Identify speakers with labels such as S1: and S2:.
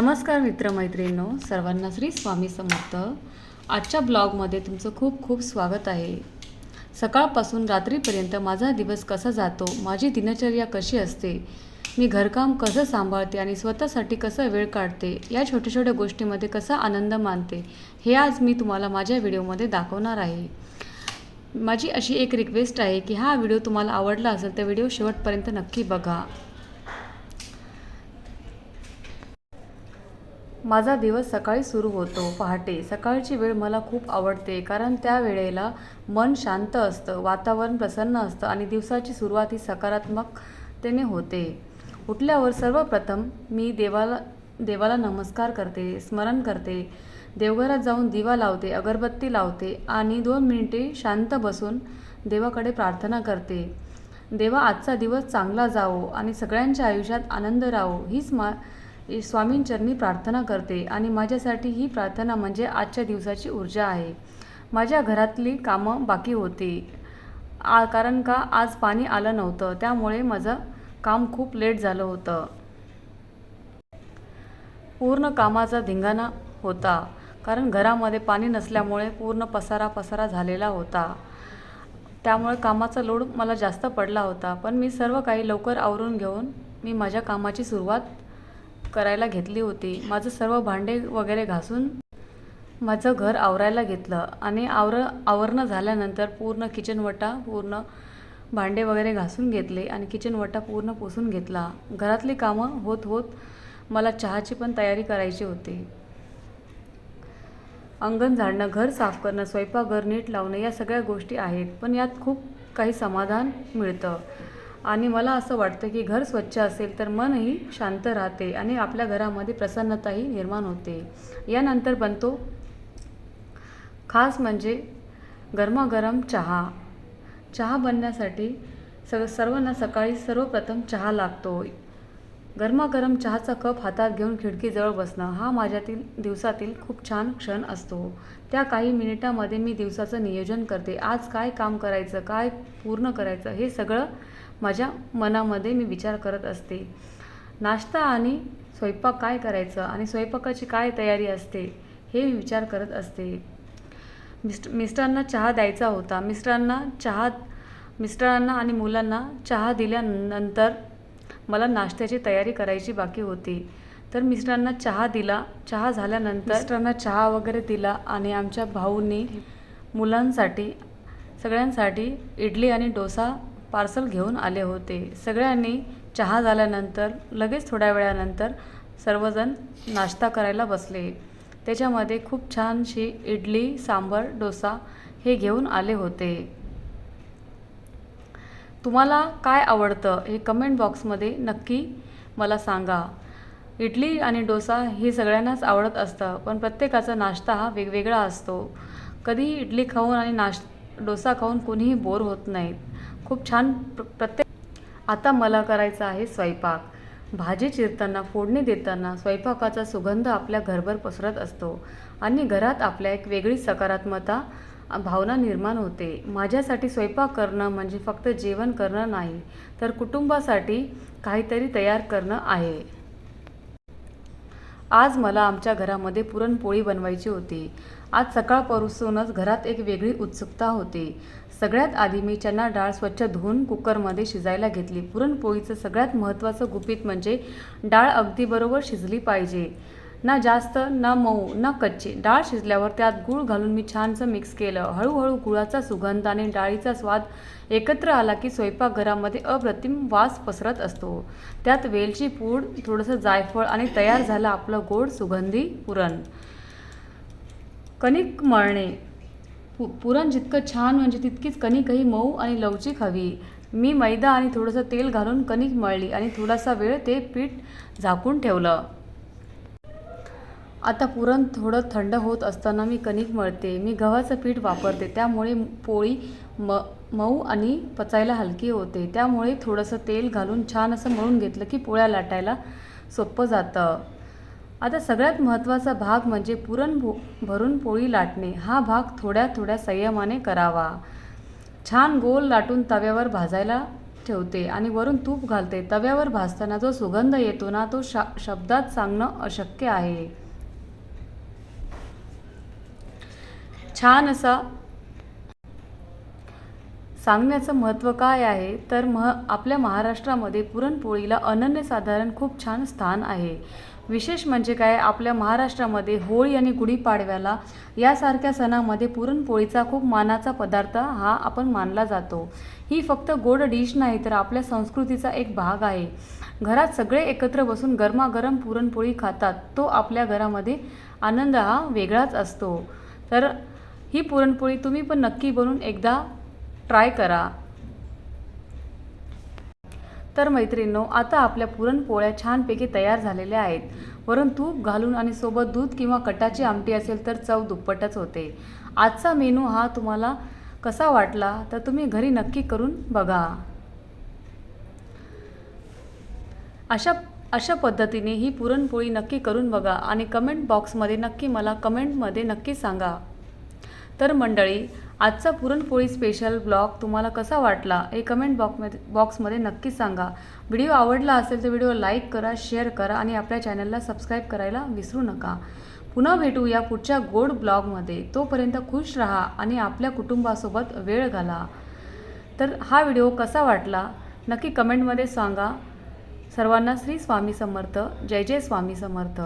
S1: नमस्कार मित्रमैत्रिणींनो, सर्वांना श्री स्वामी समर्थ। आजच्या ब्लॉगमध्ये तुमचं खूप खूप स्वागत आहे। सकाळपासून रात्रीपर्यंत माझा दिवस कसा जातो, माझी दिनचर्या कशी असते, मी घरकाम कसं सांभाळते आणि स्वतःसाठी कसा वेळ काढते, या छोट्या छोट्या गोष्टींमध्ये कसा आनंद मानते, हे आज मी तुम्हाला माझ्या व्हिडिओमध्ये दाखवणार आहे। माझी अशी एक रिक्वेस्ट आहे की हा व्हिडिओ तुम्हाला आवडला असेल तर व्हिडिओ शेवटपर्यंत नक्की बघा। माझा दिवस सकाळी सुरू होतो पहाटे। सकाळची वेळ मला खूप आवडते कारण त्या वेळेला मन शांत असतं, वातावरण प्रसन्न असतं आणि दिवसाची सुरुवात ही सकारात्मकतेने होते। उठल्यावर सर्वप्रथम मी देवाला नमस्कार करते, स्मरण करते, देवघरात जाऊन दिवा लावते, अगरबत्ती लावते आणि 2 मिनिटे शांत बसून देवाकडे प्रार्थना करते। देवा, आजचा दिवस चांगला जावो आणि सगळ्यांच्या आयुष्यात आनंद राहो हीच स्वामींचरणी प्रार्थना करते आणि माझ्यासाठी ही प्रार्थना म्हणजे आजच्या दिवसाची ऊर्जा आहे। माझ्या घरातली कामं बाकी होती कारण का आज पाणी आलं नव्हतं, त्यामुळे माझं काम खूप लेट झालं होतं। पूर्ण कामाचा धिंगाणा होता कारण घरामध्ये पाणी नसल्यामुळे पूर्ण पसारा झालेला होता, त्यामुळे कामाचा लोड मला जास्त पडला होता। पण मी सर्व काही लवकर आवरून घेऊन मी माझ्या कामाची सुरुवात करायला घेतली होती। माझं सर्व भांडे वगैरे घासून माझं घर आवरायला घेतलं आणि आवरणं झाल्यानंतर पूर्ण किचनवटा पूर्ण भांडे वगैरे घासून घेतले आणि किचनवटा पूर्ण पुसून घेतला। घरातली कामं होत मला चहाची पण तयारी करायची होती। अंगण झाडणं, घर साफ करणं, स्वयंपाकघर नीट लावणं या सगळ्या गोष्टी आहेत, पण यात खूप काही समाधान मिळतं आणि मला असं वाटतं की घर स्वच्छ असेल तर मनही शांत राहते आणि आपल्या घरामध्ये प्रसन्नताही निर्माण होते। यानंतर बनतो खास म्हणजे गरमागरम चहा। चहा बनण्यासाठी सर्वांना सकाळी सर्वप्रथम चहा लागतो। गरमागरम चहाचा कप हातात घेऊन खिडकीजवळ बसणं हा माझ्यातील दिवसातील खूप छान क्षण असतो। त्या काही मिनिटांमध्ये मी दिवसाचं नियोजन करते, आज काय काम करायचं, काय पूर्ण करायचं हे सगळं माझ्या मनामध्ये मी विचार करत असते। नाश्ता आणि स्वयंपाक काय करायचं आणि स्वयंपाकाची काय तयारी असते हे मी विचार करत असते। मिस्टरांना चहा द्यायचा होता। मिस्टरांना आणि मुलांना चहा दिल्यानंतर मला नाश्त्याची तयारी करायची बाकी होती, तर मिस्टरांना चहा दिला। चहा झाल्यानंतर मिस्टरांना चहा वगैरे दिला आणि आमच्या भाऊंनी मुलांसाठी सगळ्यांसाठी इडली आणि डोसा पार्सल घेऊन आले होते। सगळ्यांनी चहा झाल्यानंतर लगेच थोड्या वेळानंतर सर्वजण नाश्ता करायला बसले। त्याच्यामध्ये खूप छानशी इडली, सांबार, डोसा हे घेऊन आले होते। तुम्हाला काय आवडतं हे कमेंट बॉक्समध्ये नक्की मला सांगा। इडली आणि डोसा हे सगळ्यांनाच आवडत असतं, पण प्रत्येकाचा नाश्ता हा वेगवेगळा असतो। कधीही इडली खाऊन आणि डोसा खाऊन कोणीही बोर होत नाहीत। खूप छान आता मला करायचा आहे स्वयंपाक। भाजी चिरताना, फोडणी देताना स्वयंपाकाचा सुगंध आपल्या घरभर पसरत असतो आणि घरात आपल्या एक वेगळी सकारात्मकता भावना निर्माण होते। माझ्यासाठी स्वयंपाक करणं म्हणजे फक्त जेवण करणं नाही, तर कुटुंबासाठी काहीतरी तयार करणं आहे। आज मला आमच्या घरामध्ये पुरणपोळी बनवायची होती। आज सकाळपासूनच घरात एक वेगळी उत्सुकता होती। सगळ्यात आधी मी चणा डाळ स्वच्छ धुवून कुकरमध्ये शिजायला घेतली। पुरणपोळीचं सगळ्यात महत्त्वाचं गुपित म्हणजे डाळ अगदी बरोबर शिजली पाहिजे, ना जास्त, ना मऊ, ना कच्ची। डाळ शिजल्यावर त्यात गूळ घालून मी छानसं मिक्स केलं। हळूहळू गुळाचा सुगंध आणि डाळीचा स्वाद एकत्र आला की स्वयंपाकघरामध्ये अप्रतिम वास पसरत असतो। त्यात वेलची पूड, थोडंसं जायफळ आणि तयार झालं आपलं गोड सुगंधी पुरण। कणिक मळणे, पुरण जितकं छान म्हणजे तितकीच कणिकही मऊ आणि लवचिक हवी। मी मैदा आणि थोडंसं तेल घालून कणिक मळली आणि थोडासा वेळ ते पीठ झाकून ठेवलं। आता पुरण थोडं थंड होत असताना मी कणिक मळते। मी गव्हाचं पीठ वापरते, त्यामुळे पोळी मऊ आणि पचायला हलकी होते। त्यामुळे थोडंसं तेल घालून छान असं मळून घेतलं की पोळ्या लाटायला सोपं जातं। आता सगळ्यात महत्त्वाचा भाग म्हणजे पुरण भरून पोळी लाटणे। हा भाग थोड्या संयमाने करावा। छान गोल लाटून तव्यावर भाजायला ठेवते आणि वरून तूप घालते. तव्यावर भाजताना जो सुगंध येतो ना, तो शब्दात सांगणं अशक्य आहे. छान असा सांगण्याचं महत्त्व काय आहे तर आपल्या महाराष्ट्रामध्ये पुरणपोळीला अनन्यसाधारण खूप छान स्थान आहे. विशेष म्हणजे काय, आपल्या महाराष्ट्रामध्ये होळी आणि गुढीपाडव्याला यासारख्या सणामध्ये पुरणपोळीचा खूप मानाचा पदार्थ हा आपण मानला जातो. ही फक्त गोड डिश नाही तर आपल्या संस्कृतीचा एक भाग आहे. घरात सगळे एकत्र बसून गरमागरम पुरणपोळी खातात. तो आपल्या घरामध्ये आनंद हा वेगळाच असतो. तर ही पुरणपोळी तुम्ही पण नक्की बनवून एकदा ट्राय करा. तर मैत्रिणींनो, आता आपल्या पुरणपोळ्या छानपैकी तयार झालेल्या आहेत. वरून तूप घालून आणि सोबत दूध किंवा कटाची आमटी असेल तर चव दुप्पटच होते. आजचा मेनू हा तुम्हाला कसा वाटला तर तुम्ही घरी नक्की करून बघा. अशा पद्धतीने ही पुरणपोळी नक्की करून बघा आणि कमेंट बॉक्समध्ये मला कमेंटमध्ये नक्की सांगा. तर मंडळी, आजचा पुरणपोळी स्पेशल ब्लॉग तुम्हाला कसा वाटला हे कमेंट बॉक्समध्ये नक्की सांगा. व्हिडिओ आवडला असेल तर व्हिडिओ लाईक करा, शेअर करा आणि आपल्या चॅनलला सबस्क्राईब करायला विसरू नका. पुन्हा भेटू या पुढच्या गोड ब्लॉगमध्ये. तोपर्यंत खुश राहा आणि आपल्या कुटुंबासोबत वेळ घाला. तर हा व्हिडिओ कसा वाटला नक्की कमेंटमध्ये सांगा. सर्वांना श्री स्वामी समर्थ. जय जय स्वामी समर्थ.